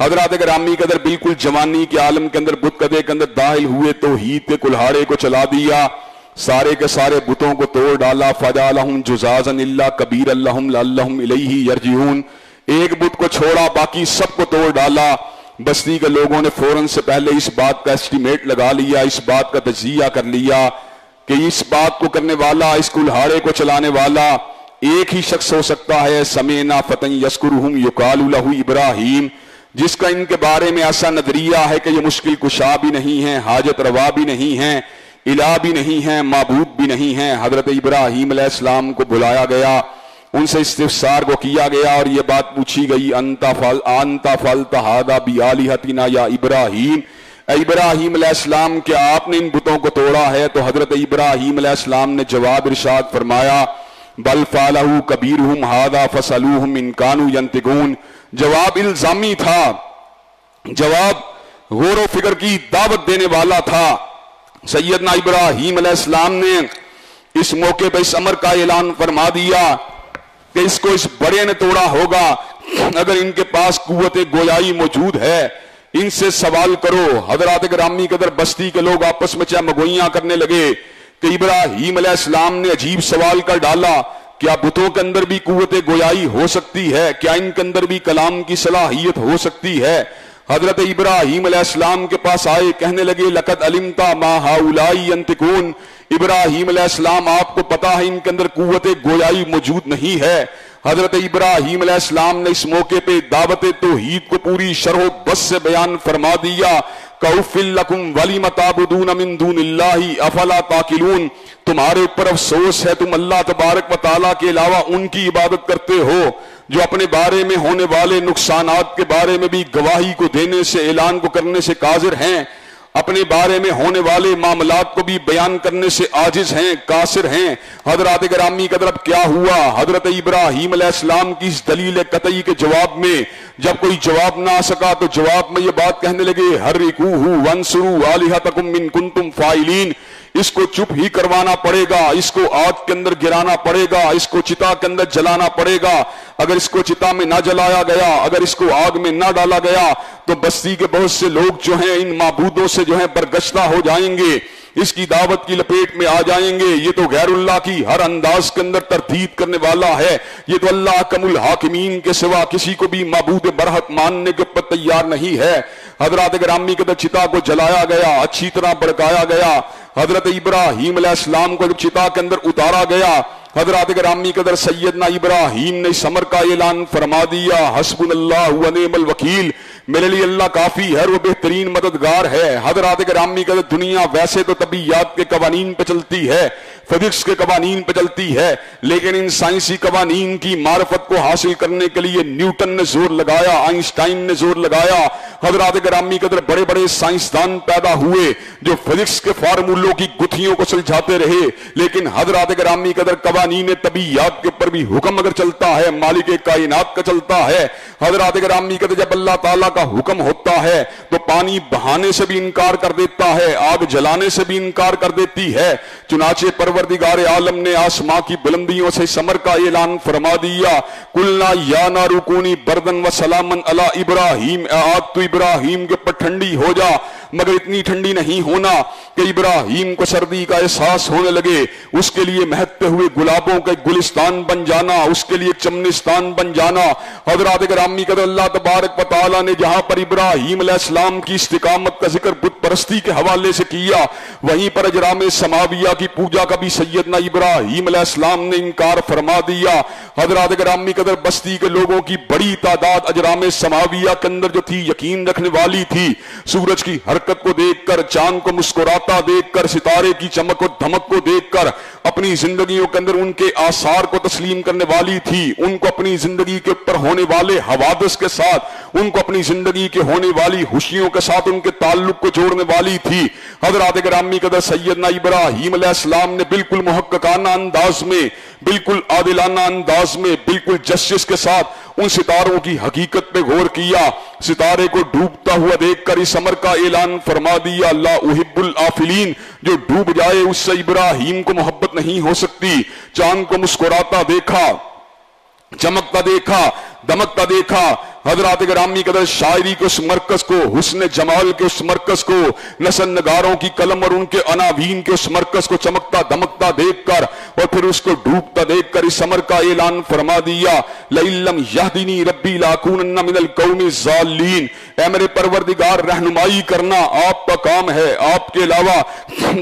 حضرات گرامی کے اندر بالکل جوانی کے عالم کے اندر بت کدے کے اندر داخل ہوئے، توحید کے کلہاڑے کو چلا دیا، سارے کے سارے بتوں کو توڑ ڈالا. فجعلہم جزازا الا کبیرا لہم لعلہم الیہ یرجعون. ایک بت کو چھوڑا، باقی سب کو توڑ ڈالا. بستی کے لوگوں نے فوراً سے پہلے اس بات کا اسٹیمیٹ لگا لیا، اس بات کا تجزیہ کر لیا کہ اس بات کو کرنے والا، اس کلہاڑے کو چلانے والا ایک ہی شخص ہو سکتا ہے. سمینا فتن یذکرہم یقال لہ ابراہیم، جس کا ان کے بارے میں ایسا نظریہ ہے کہ یہ مشکل کشا بھی نہیں ہے، حاجت روا بھی نہیں ہے، الہ بھی نہیں ہے، معبود بھی نہیں ہے. حضرت ابراہیم علیہ السلام کو بلایا گیا، ان سے استفسار کو کیا گیا اور یہ بات پوچھی گئی، انت فعلت ھذا بآلہتنا یا ابراہیم، اے ابراہیم علیہ السلام کیا آپ نے ان بتوں کو توڑا ہے؟ تو حضرت ابراہیم علیہ السلام نے جواب ارشاد فرمایا، بل فعلہ کبیرہم ھذا فاسألوہم ان کانوا ینطقون. جواب الزامی تھا، جواب غور و فکر کی دعوت دینے والا تھا. سیدنا ابراہیم علیہ السلام نے اس موقع پہ اس امر کا اعلان فرما دیا کہ اس کو اس بڑے نے توڑا ہوگا. اگر ان کے پاس قوت گویائی موجود ہے ان سے سوال کرو. حضرات گرامی قدر بستی کے لوگ آپس میں چہمگوئیاں کرنے لگے کہ ابراہیم علیہ السلام نے عجیب سوال کر ڈالا، کیا بتوں کے اندر بھی قوت گویائی ہو سکتی ہے؟ کیا ان کے اندر بھی کلام کی صلاحیت ہو سکتی ہے؟ حضرت ابراہیم علیہ السلام کے پاس آئے، کہنے لگے لقد علمت ما ہؤلاء ینطقون. ابراہیم علیہ السلام آپ کو پتا ہے ان کے اندر قوت گویائی موجود نہیں ہے. حضرت ابراہیم علیہ السلام نے اس موقع پہ دعوت توحید کو پوری شرح و بس سے بیان فرما دیا. کأفل لکم ولم تعبدون من دون اللہ افلا تعقلون. تمہارے اوپر افسوس ہے، تم اللہ تبارک و تعالیٰ کے علاوہ ان کی عبادت کرتے ہو جو اپنے بارے میں ہونے والے نقصانات کے بارے میں بھی گواہی کو دینے سے، اعلان کو کرنے سے قاصر ہیں، اپنے بارے میں ہونے والے معاملات کو بھی بیان کرنے سے عاجز ہیں، قاصر ہیں. حضرات گرامی قدر اب کیا ہوا؟ حضرت ابراہیم علیہ السلام کی اس دلیل قطعی کے جواب میں جب کوئی جواب نہ آ سکا تو جواب میں یہ بات کہنے لگے، حرقوہ وانصروا آلہتکم ان کنتم فاعلین. اس کو چپ ہی کروانا پڑے گا، اس کو آگ کے اندر گرانا پڑے گا، اس کو چتا کے اندر جلانا پڑے گا. اگر اس کو چتا میں نہ جلایا گیا، اگر اس کو آگ میں نہ ڈالا گیا تو بستی کے بہت سے لوگ جو ہیں ان معبودوں سے جو ہیں برگشتہ ہو جائیں گے، اس کی دعوت کی لپیٹ میں آ جائیں گے. یہ تو غیر اللہ کی ہر انداز کے اندر تردید کرنے والا ہے، یہ تو اللہ حکم الحاکمین کے سوا کسی کو بھی معبود برحق ماننے کے پر تیار نہیں ہے. حضرات گرامی کے چتا کو جلایا گیا، اچھی طرح بڑکایا گیا. حضرت ابراہیم علیہ السلام کو جب چتا کے اندر اتارا گیا، حضرات گرامی قدر سیدنا ابراہیم نے اس امر کا اعلان فرما دیا، حسبنا اللہ و نعم الوکیل، میرے لیے اللہ کافی ہے، وہ بہترین مددگار ہے. حضرات گرامی قدر دنیا ویسے تو طبیعیات کے قوانین پہ چلتی ہے، فزکس کے قوانین پہ چلتی ہے، لیکن ان سائنسی قوانین کی معرفت کو حاصل کرنے کے لیے نیوٹن نے زور لگایا، آئنسٹائن نے زور لگایا. حضرات گرامی قدر بڑے بڑے سائنسدان پیدا ہوئے جو فزکس کے فارمولوں کی گتھیوں کو سلجھاتے رہے، لیکن حضرات گرامی قدر قوانین طبیعیات کے اوپر بھی حکم اگر چلتا ہے، مالک کائنات کا چلتا ہے. حضرات گرامی قدر جب اللہ تعالیٰ کا حکم ہوتا ہے تو پانی بہانے سے بھی انکار کر دیتا ہے، آگ جلانے سے بھی انکار کر دیتی ہے. چنانچہ پروردگار عالم نے آسماں کی بلندیوں سے سمر کا اعلان فرما دیا، قلنا یا نار کونی بردن و سلاما علی ابراہیم، آگ تو ابراہیم کے اوپر ٹھنڈی ہو جا، مگر اتنی ٹھنڈی نہیں ہونا کہ ابراہیم کو سردی کا احساس ہونے لگے. اس کے لیے مہکتے ہوئے گلابوں کا ایک گلستان بن جانا، اس کے لیے ایک چمنستان بن جانا. حضرات گرامی قدر اللہ تبارک و تعالیٰ نے جہاں پر ابراہیم علیہ السلام کی استقامت کا ذکر بت پرستی کے حوالے سے کیا، وہیں پر اجرام سماویہ کی پوجا کا بھی سیدنا ابراہیم علیہ السلام نے انکار فرما دیا. حضرات گرامی قدر بستی کے لوگوں کی بڑی تعداد اجرام سماویہ کے اندر جو تھی یقین رکھنے والی تھی. سورج کی حرکت کو دیکھ کر، چاند کو مسکراتا دیکھ کر، ستارے کی چمک و دھمک کو دیکھ کر اپنی زندگیوں کے اندر ان کے آثار کو تسلیم کرنے والی تھی. ان کو اپنی زندگی کے اوپر ہونے والے حوادث کے ساتھ، ان کو اپنی زندگی کے ہونے والی خوشیوں کے ساتھ ان کے تعلق کو جوڑنے والی تھی. حضرات گرامی قدر سیدنا ابراہیم علیہ السلام نے بالکل محققانہ انداز میں، بالکل عادلانہ انداز میں، بالکل جسٹس کے ساتھ ان ستاروں کی حقیقت پہ غور کیا. ستارے کو ڈوبتا ہوا دیکھ کر اس امر کا اعلان فرما دیا، لا احب الآفلین، جو ڈوب جائے اس سے ابراہیم کو محبت نہیں ہو سکتی. چاند کو مسکراتا دیکھا، چمکتا دیکھا، دمکتا دیکھا، حضرات گرامی قدر شاعری کے اس مرکز کو، حسن جمال کے اس مرکز کو، نثر نگاروں کی قلم اور ان کے عناوین کے اس مرکز کو چمکتا دمکتا دیکھ کر اور پھر اس کو ڈوبتا دیکھ کر اس امر کا اعلان فرما دیا، لَإِن لَّمْ يَهْدِنِي رَبِّي لَأَكُونَنَّ مِنَ الْقَوْمِ الضَّالِّينَ، اے میرے پروردگار رہنمائی کرنا آپ کا کام ہے، آپ کے علاوہ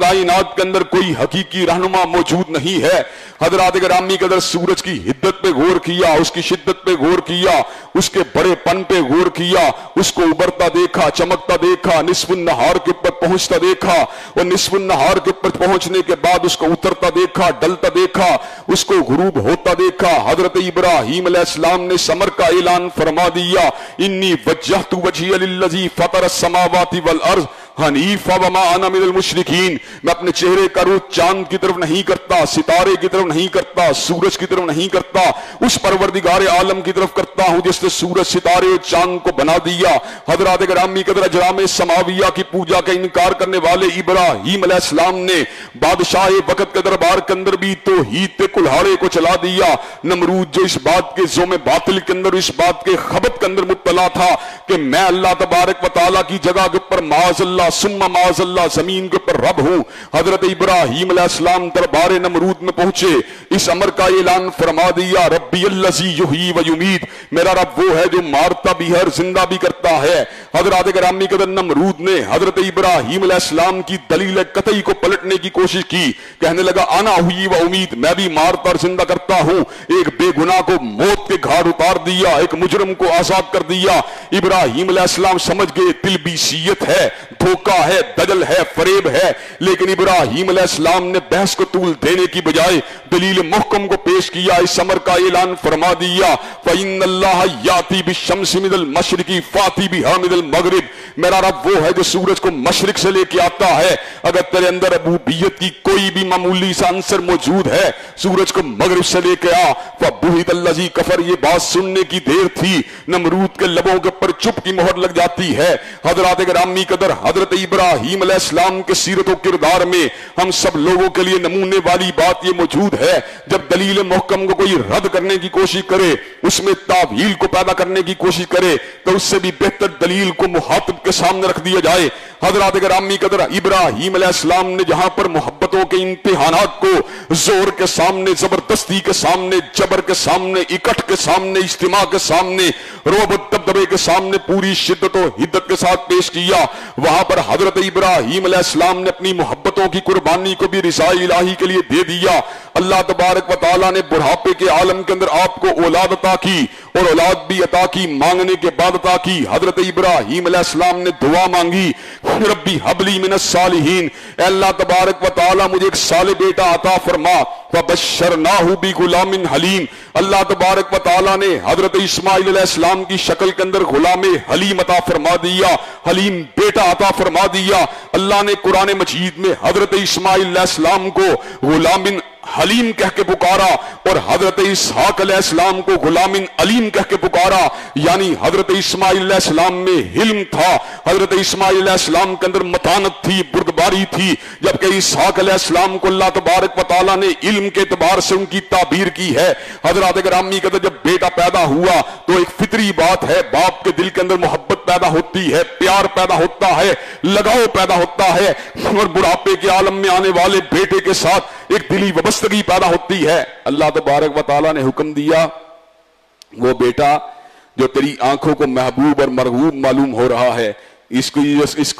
کائنات کے اندر کوئی حقیقی رہنما موجود نہیں ہے۔ حضرات گرامی قدر سورج کی حدت پہ غور کیا، اس کی شدت پہ غور کیا، اس کے بڑے پن پہ غور کیا، اس کو ابھرتا دیکھا، چمکتا دیکھا، نصف النہار کے اوپر پہنچتا دیکھا اور نصف النہار کے اوپر پہنچنے کے بعد اس کو اترتا دیکھا، ڈلتا دیکھا، اس کو غروب ہوتا دیکھا۔ حضرت ابراہیم علیہ السلام نے سمر کا اعلان فرما دیا، انی وجہت وجہی للذی فطر السماوات والارض حنیفا وما انا من المشرکین، میں اپنے چہرے کا رخ چاند کی طرف نہیں کرتا، ستارے کی طرف نہیں کرتا، سورج کی طرف نہیں کرتا، اس پروردگار عالم کی طرف کرتا ہوں جس نے سورج ستارے اور چاند کو بنا دیا۔ حضرات گرامی قدر اجرام سماویہ کی پوجا کا انکار کرنے والے ابراہیم علیہ السلام نے بادشاہ وقت کے دربار کے اندر بھی توحید کے کلہاڑے کو چلا دیا۔ نمرود جو اس بات کے زوم باطل کے اندر، اس بات کے خبت کے اندر مطلع تھا کہ میں اللہ تبارک و تعالیٰ کی جگہ کے اوپر معاذ اللہ ثم معاذ اللہ زمین کے اوپر رب ہوں، حضرت ابراہیم علیہ السلام دربار نمرود میں پہنچے، اس امر کا اعلان فرما دیا، ربی الذی یحیی و یمیت، میرا رب وہ ہے جو مارتا بھی ہے اور زندہ بھی کرتا ہے۔ حضرات گرامی قدر نمرود نے حضرت ابراہیم علیہ السلام کی دلیل قطعی کو پلٹنے کی کوشش کی، کہنے لگا انا احیی و امیت، میں بھی مارتا اور زندہ کرتا ہوں۔ ایک بے گناہ کو موت کے گھاٹ اتار دیا، ایک مجرم کو آزاد کر دیا۔ ابراہیم علیہ السلام سمجھ گئے تلبیسیت ہے، دھوکہ ہے، دجل ہے، فریب ہے، لیکن ابراہیم علیہ السلام نے بحث کو طول دینے کی بجائے دلیل محکم کو پیش کیا، اس امر کا اعلان فرما دیا، فَإِنَّ اللَّهَ يَأْتِي بِالشَّمْسِ مِنَ الْمَشْرِقِ فَأْتِ بِهَا مِنَ الْمَغْرِبِ، میرا رب وہ ہے جو سورج کو مشرق سے لے کے آتا ہے۔ اگر تیرے اندر ربوبیت کی کوئی بھی معمولی سا عنصر موجود ہے، سورج کو مغرب سے لے کے آ، فَبُہِتَ الَّذِي كَفَرَ، یہ بات سننے کی دیر تھی، نمرود کے لبوں کے پر چپ کی مہر لگ جاتی ہے۔ حضرات گرامی قدر حضرت ابراہیم علیہ السلام کے سیرت و کردار میں ہم سب لوگوں کے لیے نمونے والی بات یہ موجود ہے، جب دلیل محکم کو کوئی رد کرنے کی کوشش کرے، اس میں تعویل کو پیدا کرنے کی کوشش کرے، تو اس سے بھی بہتر دلیل کو مخاطب کے سامنے رکھ دیا جائے۔ حضرات گرامی قدر ابراہیم علیہ السلام نے جہاں پر محبتوں کے امتحانات کو زور کے سامنے، زبردستی کے سامنے، جبر کے سامنے، اکٹھ کے سامنے، اجتماع کے سامنے، رعب و دبدبے کے سامنے پوری شدت و حدت کے ساتھ پیش کیا، وہاں پر حضرت ابراہیم علیہ السلام نے اپنی محبتوں کی قربانی کو بھی رضا الہی کے لیے دے دیا۔ اللہ تبارک و تعالیٰ نے بڑھاپے کے عالم کے اندر آپ کو اولاد عطا کی اور اولاد بھی عطا کی، مانگنے کے بعد عطا کی۔ حضرت ابراہیم علیہ السلام نے دعا مانگی، ربی حبلی من الصالحین، اے اللہ تبارک و تعالیٰ مجھے ایک صالح بیٹا عطا فرما، فبشرناہ بغلام حلیم، اللہ تبارک و تعالیٰ نے حضرت اسماعیل علیہ السلام کی شکل کے اندر غلام حلیم عطا فرما دیا، حلیم بیٹا عطا فرما دیا۔ اللہ نے قرآن مجید میں حضرت اسماعیل علیہ السلام کو غلام حلیم کہہ کے پکارا اور حضرت اسحاق علیہ السلام کو غلام علیم کہہ کے پکارا، یعنی حضرت اسماعیل علیہ السلام میں حلم تھا، حضرت اسماعیل علیہ السلام کے اندر متانت تھی، بردباری تھی، جبکہ اسحاق علیہ السلام کو اللہ تبارک و تعالیٰ نے علم کے اعتبار سے ان کی تعبیر کی ہے۔ حضرات گرامی کہتے جب بیٹا پیدا ہوا تو ایک فطری بات ہے، باپ کے دل کے اندر محبت پیدا ہوتی ہے، پیار پیدا ہوتا ہے، لگاؤ پیدا ہوتا ہے، اور بڑھاپے کے عالم میں آنے والے بیٹے کے ساتھ ایک دلی وابستگی پیدا ہوتی ہے۔ اللہ تبارک و تعالیٰ نے حکم دیا، وہ بیٹا جو تیری آنکھوں کو محبوب اور مرغوب معلوم ہو رہا ہے، اس کو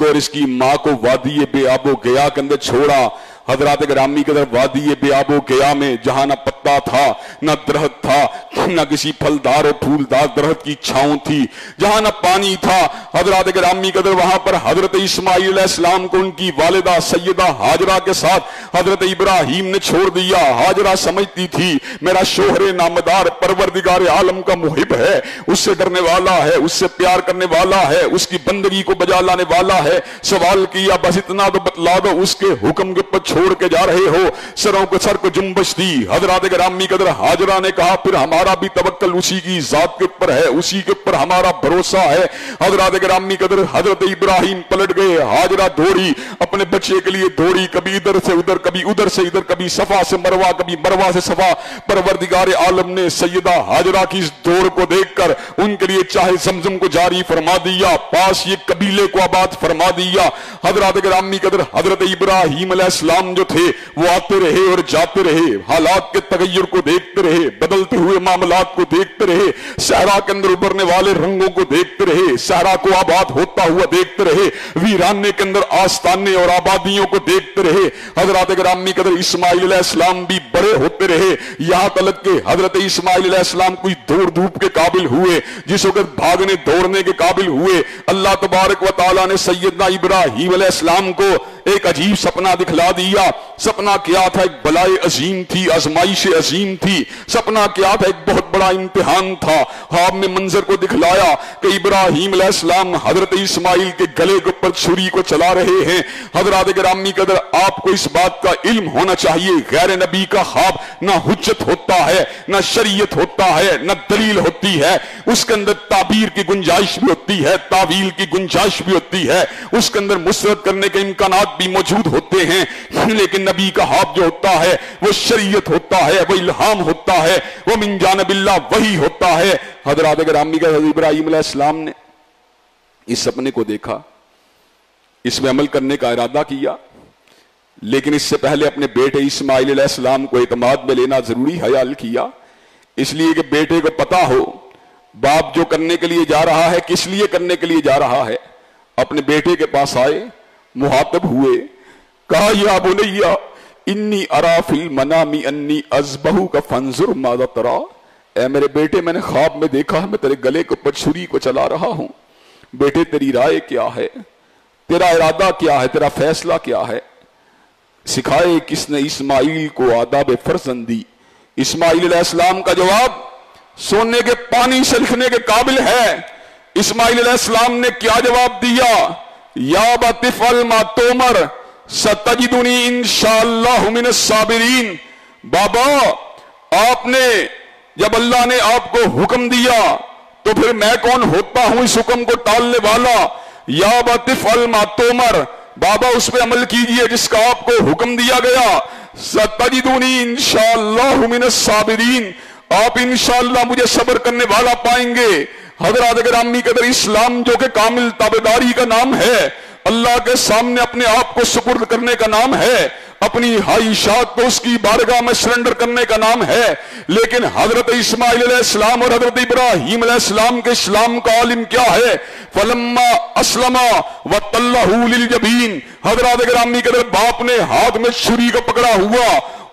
اور اس کی ماں کو وادی بے آب و گیا کے اندر چھوڑا۔ حضرات گرامی کے اندر وادی بے آب و گیا میں جہاں نہ پتا تھا، نہ درخت تھا، نہ کسی پھلدار اور پھولدار درخت کی چھاؤں تھی، جہاں نہ پانی تھا، حضرات گرامی کے اندر وہاں پر حضرت اسماعیل علیہ السلام کو ان کی والدہ سیدہ ہاجرہ کے ساتھ حضرت ابراہیم نے چھوڑ دیا۔ ہاجرہ سمجھتی تھی میرا شوہر نامدار پروردگار عالم کا محب ہے، اس سے ڈرنے والا ہے، اس سے پیار کرنے والا ہے، اس کی بندگی کو بجا لانے والا ہے۔ سوال کیا بس اتنا تو بتلا دو، اس کے حکم کے اوپر چھوڑ کے جا رہے ہو؟ سر کو جنبش دی۔ حضرات گرامی قدر ہاجرہ نے کہا پھر ہمارا بھی توکل اسی کی ذات کے اوپر ہے، اسی کے اوپر ہمارا بھروسہ ہے۔ حضرات گرامی قدر حضرت ابراہیم پلٹ گئے، ہاجرہ دوڑی اپنے بچے کے لیے دوڑی، کبھی ادھر سے ادھر، کبھی ادھر سے ادھر، کبھی صفا سے مروہ، کبھی مروہ سے صفا۔ پروردگار عالم نے سیدہ ہاجرہ کی اس دوڑ کو دیکھ کر ان کے لیے چاہے زمزم کو جاری فرما دیا، پاس یہ قبیلے کو آباد فرما دیا۔ حضرات گرامی قدر، حضرت ابراہیم علیہ السلام جو تھے وہ آتے رہے اور جاتے رہے، حالات کے تغیر کو دیکھتے رہے، بدلتے ہوئے معاملات کو دیکھتے رہے، صحرا کے اندر ابھرنے والے رنگوں کو دیکھتے رہے، صحرا کو آباد ہوتا ہوا دیکھتے رہے، ویرانے کے اندر آستانے اور آبادیوں کو دیکھتے رہے۔ حضرات گرامی قدر، اسماعیل علیہ السلام بھی بڑے ہوتے رہے، یہاں تلک کہ حضرت اسماعیل علیہ السلام کوئی دوڑ دھوپ کے قابل ہوئے، جس وقت بھاگنے دوڑنے کے قابل ہوئے، اللہ تبارک و تعالیٰ نے سیدنا ابراہیم علیہ السلام کو ایک عجیب سپنا دکھلا دیا۔ سپنا کیا تھا؟ ایک بلائے عظیم تھی، آزمائش عظیم تھی۔ سپنا کیا تھا؟ ایک بہت بڑا امتحان تھا۔ خواب میں منظر کو دکھلایا کہ ابراہیم علیہ السلام حضرت اسماعیل کے گلے کے اوپر چھری کو چلا رہے ہیں۔ حضرات گرامی قدر، آپ کو اس بات کا علم ہونا چاہیے، غیر نبی کا خواب نہ حجت ہوتا ہے، نہ شریعت ہوتا ہے، نہ دلیل ہوتی ہے، اس کے اندر تعبیر کی گنجائش بھی ہوتی ہے، تعویل کی گنجائش بھی ہوتی ہے، اس کے اندر مسترد کرنے کے امکانات بھی موجود ہوتے ہیں، لیکن نبی کا خواب جو ہوتا ہے وہ شریعت ہوتا ہے، وہ الہام ہوتا ہے، وہ من جانب اللہ وحی ہوتا ہے۔ حضرات گرامی قدر، حضرت ابراہیم علیہ السلام نے اس سپنے کو دیکھا، اس میں عمل کرنے کا ارادہ کیا، لیکن اس سے پہلے اپنے بیٹے اسماعیل علیہ السلام کو اعتماد میں لینا ضروری خیال کیا، اس لیے کہ بیٹے کو پتا ہو باپ جو کرنے کے لیے جا رہا ہے کس لیے کرنے کے لیے جا رہا ہے۔ اپنے بیٹے کے پاس آئے، مخاطب ہوئے، کہا یا بنیا انی ارا فی المنام انی اذبحک فانظر ماذا تری، اے میرے بیٹے میں نے خواب میں دیکھا ہے میں تیرے گلے کے اوپر چھری کو چلا رہا ہوں، بیٹے تیری رائے کیا ہے، تیرا ارادہ کیا ہے، تیرا فیصلہ کیا ہے۔ سکھائے کس نے اسماعیل کو آداب فرزندی؟ اسماعیل علیہ السلام کا جواب سونے کے پانی سے لکھنے کے قابل ہے۔ اسماعیل علیہ السلام نے کیا جواب دیا؟ یا ابت افعل ما تؤمر ستجدنی انشاءاللہ من الصابرین۔ بابا، آپ نے جب اللہ نے آپ کو حکم دیا تو پھر میں کون ہوتا ہوں اس حکم کو ٹالنے والا؟ یا ابت افعل ما تؤمر، بابا اس پہ عمل کیجئے جس کا آپ کو حکم دیا گیا۔ ستجدنی انشاءاللہ من الصابرین، آپ انشاءاللہ مجھے صبر کرنے والا پائیں گے۔ حضرات گرامی قدر، اسلام جو کہ کامل تابعداری کا نام ہے، اللہ کے سامنے اپنے آپ کو سپرد کرنے کا نام ہے، اپنی خواہشات کو اس کی بارگاہ میں سرنڈر کرنے کا نام ہے، لیکن حضرت اسماعیل علیہ السلام اور حضرت ابراہیم علیہ السلام کے اسلام کا عالم کیا ہے؟ فلما اسلما وتلہ للجبین، حضرات گرامی قدر، باپ نے ہاتھ میں چھری کو پکڑا ہوا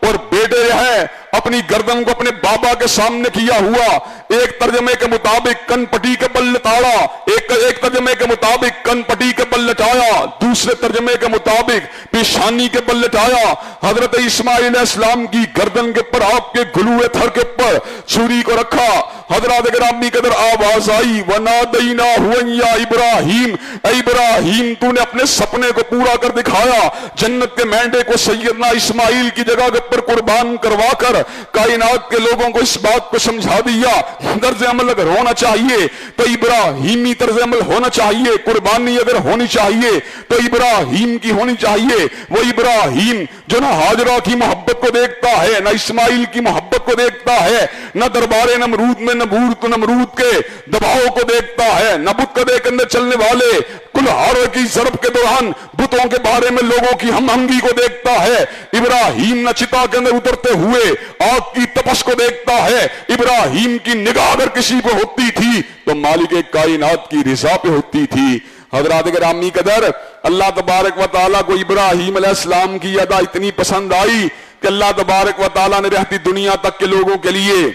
اور بیٹے ہیں اپنی گردن کو اپنے بابا کے سامنے کیا ہوا، ایک ترجمے کے مطابق کن پٹی کے بل لٹایا، ایک ترجمے کے مطابق کن پٹی کے بل لٹایا، دوسرے ترجمے کے مطابق پیشانی کے بل لٹایا۔ حضرت اسماعیل علیہ السلام کی گردن کے پر آپ کے گلوئے تھر کے پر چھری کو رکھا۔ حضرات گرامی قدر، آواز آئی وَنَادَيْنَاهُ أَن يَا إِبْرَاهِيمُ، اے ابراہیم تو نے اپنے سپنے کو پورا کر دکھایا، جنت کے مینڈے کو سیدنا اسماعیل کی جگہ کے پر قربان کروا کر کائنات کے لوگوں کو اس بات کو سمجھا دیا۔ طرز عمل اگر ہونا چاہیے تو ابراہیمی طرز عمل ہونا چاہیے، قربانی اگر ہونی چاہیے تو ابراہیم کی ہونی چاہیے۔ وہ ابراہیم جو نہ ہاجرہ کی محبت کو دیکھتا ہے، نہ اسماعیل کی محبت کو دیکھتا ہے، نہ دربار نمرود میں نمرود کے دباؤ کو دیکھتا ہے، نہ بت قدے کے اندر چلنے والے کلہاڑوں کی ضرب کے دوران بتوں کے بارے میں لوگوں کی ہم آہنگی کو دیکھتا ہے۔ ابراہیم نہ چتا کے اندر اترتے ہوئے آگ کی تپش کو دیکھتا ہے۔ ابراہیم کی نگاہ اگر کسی پہ ہوتی تھی تو مالک کائنات کی رضا پہ ہوتی تھی۔ حضرات گرامی قدر، اللہ تبارک و تعالیٰ کو ابراہیم علیہ السلام کی ادا اتنی پسند آئی کہ اللہ تبارک و تعالیٰ نے رہتی دنیا تک کے لوگوں کے لیے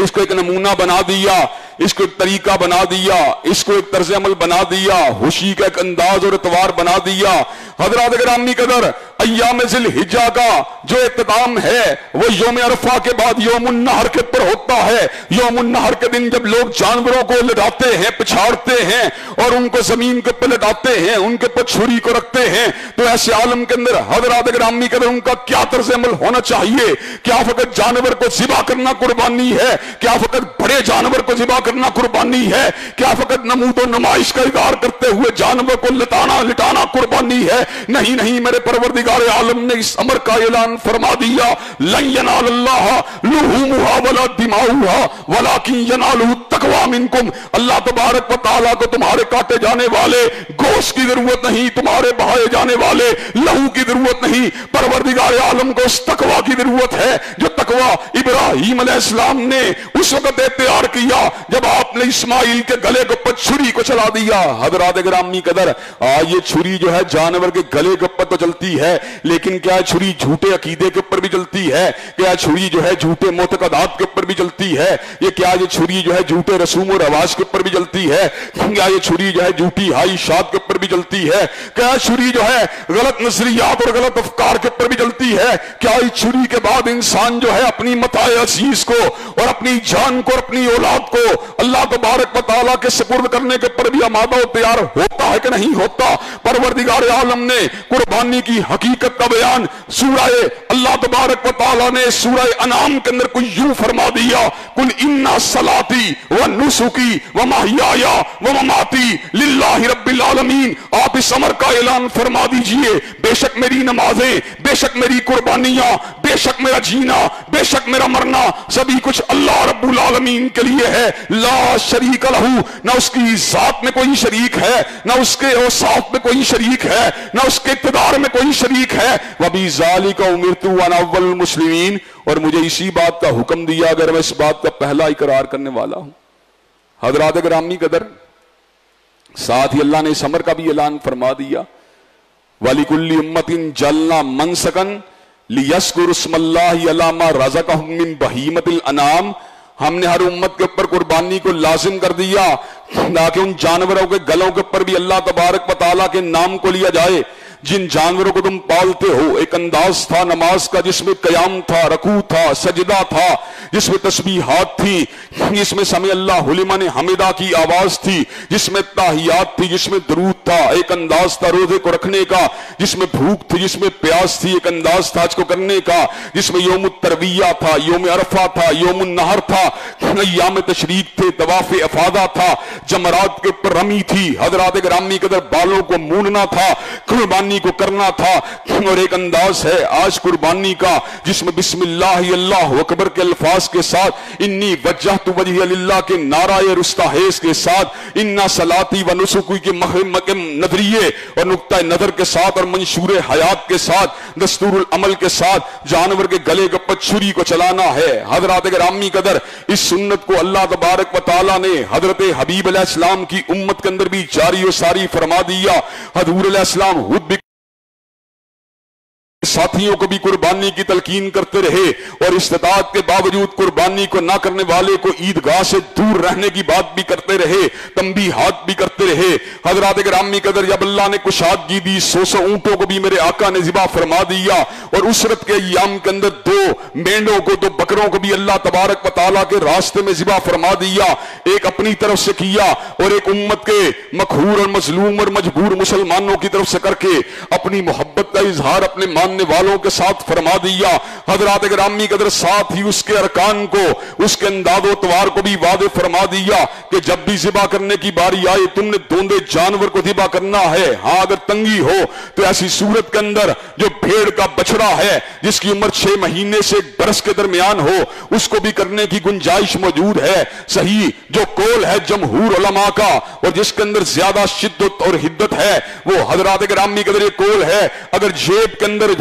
اس کو ایک نمونہ بنا دیا، اس کو ایک طریقہ بنا دیا، اس کو ایک طرز عمل بنا دیا، خوشی کا ایک انداز اور اتوار بنا دیا۔ حضرات گرامی قدر، ایام ذی الحجہ کا جو اختتام ہے وہ یوم عرفہ کے بعد یوم النحر کے پر ہوتا ہے. یوم النحر کے دن جب لوگ جانوروں کو لٹاتے ہیں, پچھاڑتے ہیں اور ان کو زمین کے پر لٹاتے ہیں, ان کے پر چھری کو رکھتے ہیں, تو ایسے عالم کے اندر حضرات گرامی کے اندر ان کا کیا طرز عمل ہونا چاہیے؟ کیا فقط جانور کو ذبح کرنا قربانی ہے؟ کیا فقط بڑے جانور کو ذبح کرنا قربانی ہے؟ کیا فقط نمود و نمائش کا اظہار کرتے ہوئے جانور کو لٹانا قربانی ہے؟ نہیں نہیں, میرے پروردگار عالم نے اس امر کا اعلان فرما دیا, لن ینال اللہ لحومھا ولا دماؤھا ولکن ینالہ التقوی منکم. اللہ تبارک و تعالیٰ کو تمہارے کاٹے جانے والے گوشت کی ضرورت نہیں, تمہارے بہائے جانے والے لہو کی ضرورت نہیں, پروردگار عالم کو اس تقوی کی ضرورت ہے جو تقوی ابراہیم علیہ السلام نے اس وقت اختیار کیا جب آپ نے اسماعیل کے گلے کے اوپر چھری کو چلا دیا. حضرات گرامی قدر, یہ چھری جو ہے جانور کے گلے کے اوپر تو چلتی ہے, لیکن کیا چھری جھوٹے عقیدے کے اوپر بھی چلتی ہے؟ کیا چھری جو ہے جھوٹے معتقدات کے اوپر بھی چلتی ہے؟ یہ چھری جو ہے جھوٹے رسوم و رواج کے اوپر بھی چلتی ہے؟ کیا یہ چھری جو ہے جھوٹی خواہشات کے اوپر بھی چلتی ہے؟ کیا چھری جو ہے غلط نظریات اور غلط افکار کے اوپر بھی چلتی ہے؟ کیا اس چھری کے بعد انسان جو ہے اپنی متاع عزیز کو اور اپنی جان کو اور اپنی اولاد کو اللہ تبارک و تعالیٰ کے سپرد کرنے کے پر بھی آمادہ و تیار ہوتا ہے کہ نہیں ہوتا؟ پروردگار عالم نے قربانی کی حقیقت کا بیان سورہ اللہ تبارک و تعالیٰ نے سورہ انعام کے اندر کوئی یوں فرما دیا, قل ان صلاتی و نسکی و محیای و مماتی للہ رب العالمین. آپ اس امر کا اعلان فرما دیجئے, بے شک میری نمازیں, بے شک میری قربانیاں, بے شک میرا جینا, بے شک میرا مرنا سبھی کچھ اللہ رب العالمین کے لیے ہے. لا شریک لہو, نہ اس کی ذات میں کوئی شریک ہے, نہ اس کے اوصاف میں کوئی شریک ہے, نہ اس کے اقتدار میں کوئی شریک ہے. وَبِذَالِكَ أُمِرْتُ وَأَنَا أَوَّلُ الْمُسْلِمِينَ, اور مجھے اسی بات کا حکم دیا اگر میں اس بات کا پہلا اقرار کرنے والا ہوں. حضرات گرامی قدر, ساتھ ہی اللہ نے اس امر کا بھی اعلان فرما دیا, وَلِكُلِّ أُمَّةٍ جَعَلْنَا مَنسَكًا لِيَذْكُرُوا اسْمَ اللَّهِ عَلَىٰ مَا رَزَقَهُم مِّن بَهِيمَةِ الْأَنْعَامِ. ہم نے ہر امت کے اوپر قربانی کو لازم کر دیا تاکہ ان جانوروں کے گلوں کے اوپر بھی اللہ تبارک و تعالیٰ کے نام کو لیا جائے. جن جانوروں کو تم پالتے ہو, ایک انداز تھا نماز کا جس میں قیام تھا, رکوع تھا, سجدہ تھا, جس میں تسبیحات تھی, جس میں سمع اللہ لمن حمدہ کی آواز تھی, جس میں تحیات تھی, جس میں درود تھا. ایک انداز تھا روزے کو رکھنے کا جس میں بھوک تھی, جس میں پیاس تھی. ایک انداز تھا حج کو کرنے کا جس میں یوم الترویہ تھا, یوم عرفہ تھا, یوم النحر تھا, ایام تشریق تھے, طواف افاضہ تھا, جمرات کے اوپر رمی تھی. حضرات گرامی قدر, بالوں کو موننا تھا, قربانی کو کرنا تھا. اور ایک انداز ہے آج قربانی کا جس میں بسم اللہ اللہ اکبر کے الفاظ کے ساتھ, انی وجہت وجہی للہ کے نعرہ رستاحیز کے ساتھ, انا صلاتی و نسکی کے نظریے اور نقطہ نظر کے ساتھ اور منشور حیات کے ساتھ, دستور العمل کے ساتھ جانور کے گلے کے اوپر چھری کو چلانا ہے. حضرات گرامی قدر, اس سنت کو اللہ تبارک و تعالیٰ نے حضرت حبیب علیہ السلام کی امت کے اندر بھی جاری و ساری فرما دیا. حضور علیہ السلام خود بھی ساتھیوں کو بھی قربانی کی تلقین کرتے رہے اور استطاعت کے باوجود قربانی کو نہ کرنے والے کو عیدگاہ سے دور رہنے کی بات بھی کرتے رہے, تنبیہات بھی کرتے رہے. حضرات گرامی قدر, جب اللہ نے کشادگی دی 100 اونٹوں کو بھی میرے آقا نے ذبح فرما دیا اور اسرت کے ایام کے اندر 2 مینڈوں کو 2 بکروں کو بھی اللہ تبارک و تعالیٰ کے راستے میں ذبح فرما دیا. ایک اپنی طرف سے کیا اور ایک امت کے مقہور اور مظلوم اور مجبور مسلمانوں کی طرف سے کر کے اپنی محبت کا اظہار اپنے ماننے والوں کے ساتھ فرما دیا. حضرات گرامی قدر, ساتھ ہی اس کے ارکان کو, اس کے انداز و توار کو بھی واضح فرما دیا کہ جب بھی ذبح کرنے کی باری آئے تم نے دوندے جانور کو ذبح کرنا ہے. ہاں اگر تنگی ہو تو ایسی صورت کے اندر جو بھیڑ کا بچڑا ہے جس کی عمر 6 مہینے سے 1 برس کے درمیان ہو اس کو بھی کرنے کی گنجائش موجود ہے. صحیح جو قول ہے جمہور علماء کا اور جس کے اندر زیادہ شدت اور حدت ہے وہ حضرات گرامی قدر یہ قول ہے, اگر جیب کے اندر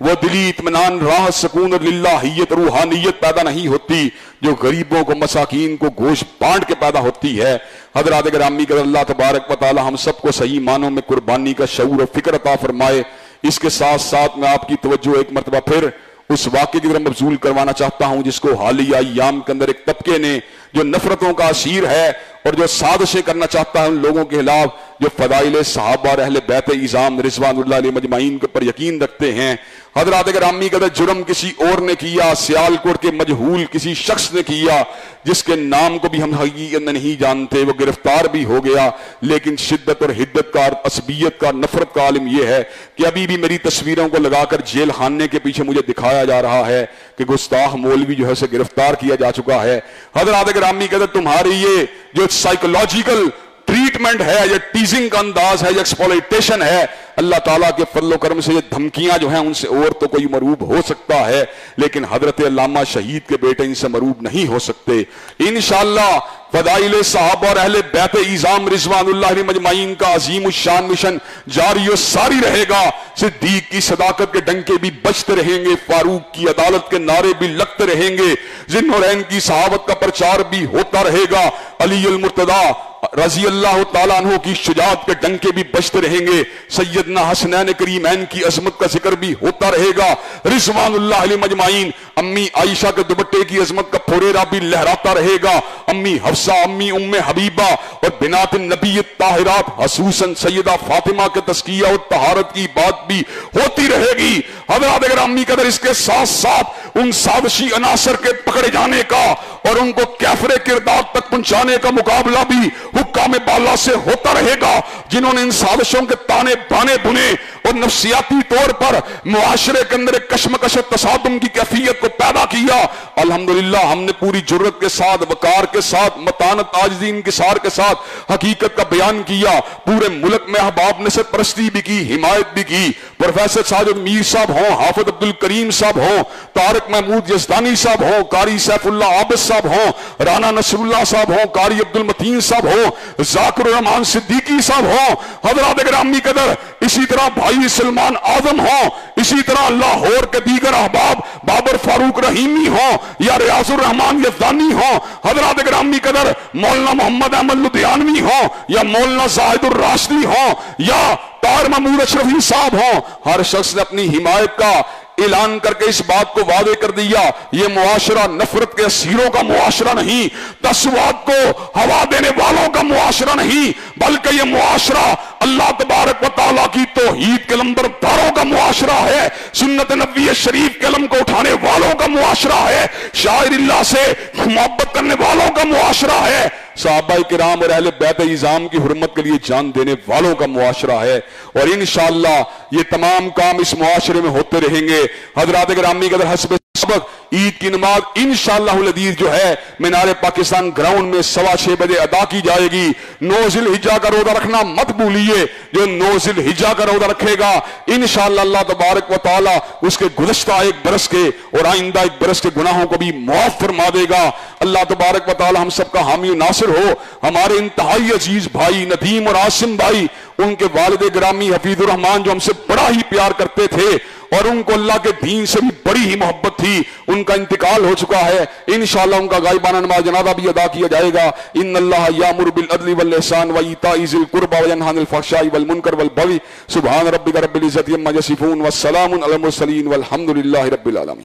وہ دلی اطمینان، راحت، سکون اور للہیت، روحانیت پیدا نہیں ہوتی جو غریبوں کو، مساکین کو گوشت بانٹ کے پیدا ہوتی ہے۔ حضرات گرامی کہ اللہ تبارک و تعالی ہم سب کو صحیح معنوں میں قربانی کا شعور و فکر عطا فرمائے۔ اس کے ساتھ ساتھ میں آپ کی توجہ ایک مرتبہ پھر اس واقعے کی طرف مبذول کروانا چاہتا ہوں جس کو حالیہ ایام کے اندر ایک طبقے نے جو نفرتوں کا اسیر ہے اور جو سازشیں کرنا چاہتا ہے ان لوگوں کے خلاف جو فضائل صحابہ اور اہل بیت اعظام رضوان اللہ علیہ مجمعین کے پر یقین رکھتے ہیں۔ حضرات گرامی کا جرم کسی اور نے کیا، سیالکوٹ کے مجہول کسی شخص نے کیا جس کے نام کو بھی ہم حقیقت میں نہیں جانتے، وہ گرفتار بھی ہو گیا، لیکن شدت اور حدت کا، عصبیت کا، نفرت کا عالم یہ ہے کہ ابھی بھی میری تصویروں کو لگا کر جیل خانے کے پیچھے مجھے دکھایا جا رہا ہے کہ گستاخ مولوی جو ہے اسے گرفتار کیا جا چکا ہے۔ حضرات گرامی کا تمہاری یہ جو سائیکولوجیکل ٹریٹمنٹ ہے، یہ ٹیزنگ کا انداز ہے، یہ ایکسپلائٹیشن ہے، اللہ تعالیٰ کے فضل و کرم سے یہ دھمکیاں جو ہیں ان سے اور تو کوئی مروب ہو سکتا ہے، لیکن حضرت علامہ شہید کے بیٹے ان سے مروب نہیں ہو سکتے۔ انشاءاللہ فضائل صحابہ اور اہل بیت اعظام رضوان اللہ علیہ مجمعین کا عظیم الشان مشن جاری و ساری رہے گا۔ صدیق کی صداقت کے ڈنکے بھی بجتے رہیں گے، فاروق کی عدالت کے نعرے بھی لگتے رہیں گے، ذوالنورین کی صحابت کا پرچار بھی ہوتا رہے گا، علی المرتضیٰ رضی اللہ تعالیٰ عنہ کی شجاعت کے ڈنکے بھی بجتے رہیں گے، سیدنا حسنین کریمین کی عظمت کا ذکر بھی ہوتا رہے گا، رضوان اللہ علیہ مجمعین امی عائشہ کے دوپٹے کی عظمت کا پھوریرا بھی لہراتا رہے گا، امی حفصہ، امی ام حبیبہ اور بنات النبی الطاہرات خصوصاً سیدہ فاطمہ کے تزکیہ اور طہارت کی بات بھی ہوتی رہے گی۔ حضرات گرامی قدر اس کے ساتھ ساتھ ان سازشی عناصر کے پکڑے جانے کا اور ان کو کیفر کردار تک پہنچانے کا مقابلہ بھی حکام بالا سے ہوتا رہے گا جنہوں نے ان سازشوں کے تانے بانے بنے اور نفسیاتی طور پر معاشرے کے اندر ایک کشمکش و تصادم کی کیفیت کو پیدا کیا۔ الحمدللہ ہم نے پوری جرت کے ساتھ، وقار کے ساتھ، متانت، عاجزی، انکسار کے ساتھ حقیقت کا بیان کیا۔ پورے ملک میں احباب نسب پرستی بھی کی، حمایت بھی کی۔ پروفیسر ساجد میر صاحب ہوں، حافظ عبد الکریم صاحب ہوں، طارق محمود یزدانی صاحب ہوں، قاری سیف اللہ عابد صاحب ہوں، رانا نصر اللہ صاحب ہوں، قاری عبد المتین صاحب ہوں، ذاکر الرحمان صدیقی صاحب ہوں، حضرات گرامی قدر اسی طرح بھائی سلمان اعظم ہوں، اسی طرح لاہور کے دیگر احباب بابر فاروق رحیمی ہوں یا ریاض الرحمان یزدانی ہوں، حضرات گرامی قدر مولانا محمد احمد لدھیانوی ہوں یا مولانا زاہد الراشدی ہوں یا طاہر محمود اشرفی صاحب ہوں، ہر شخص نے اپنی حمایت کا اعلان کر کے اس بات کو واضح کر دیا یہ معاشرہ نفرت کے اسیروں کا معاشرہ نہیں، تصوات کو ہوا دینے والوں کا معاشرہ نہیں، بلکہ یہ معاشرہ اللہ تبارک و تعالیٰ کی توحید کے لمبرداروں کا معاشرہ ہے، سنت نبوی شریف کے علم کو اٹھانے والوں کا معاشرہ ہے، شاعر اللہ سے محبت کرنے والوں کا معاشرہ ہے، صحابہ کرام اور اہل بیت اعظام کی حرمت کے لیے جان دینے والوں کا معاشرہ ہے، اور انشاءاللہ یہ تمام کام اس معاشرے میں ہوتے رہیں گے۔ حضرات گرامی کے در حسب سبق عید کی نماز انشاءاللہ العزیز جو ہے مینار پاکستان گراؤنڈ میں 6:15 بجے ادا کی جائے گی۔ 9 ذی الحجہ کا روزہ رکھنا مت بھولیے، جو 9 ذی الحجہ کا روزہ رکھے گا انشاءاللہ اللہ تبارک و تعالی اس کے گزشتہ ایک برس کے اور آئندہ ایک برس کے گناہوں کو بھی معاف فرما دے گا۔ اللہ تبارک و تعالی ہم سب کا حامی و ناصر ہو۔ ہمارے انتہائی عزیز بھائی ندیم اور عاصم بھائی، ان کے والد گرامی حفیظ الرحمان جو ہم سے بڑا ہی پیار کرتے تھے اور ان کو اللہ کے دین سے بھی بڑی ہی محبت تھی، ان کا انتقال ہو چکا ہے، انشاءاللہ ان کا غائبانہ نماز جنازہ بھی ادا کیا جائے گا۔ ان اللہ یامر بالعدل والاحسان وایتاء ذی القربى وینہی عن الفحشاء والمنکر والبغی سبحان ربک رب العزۃ عما یصفون والسلام علی المرسلین والحمد للہ رب العالمین۔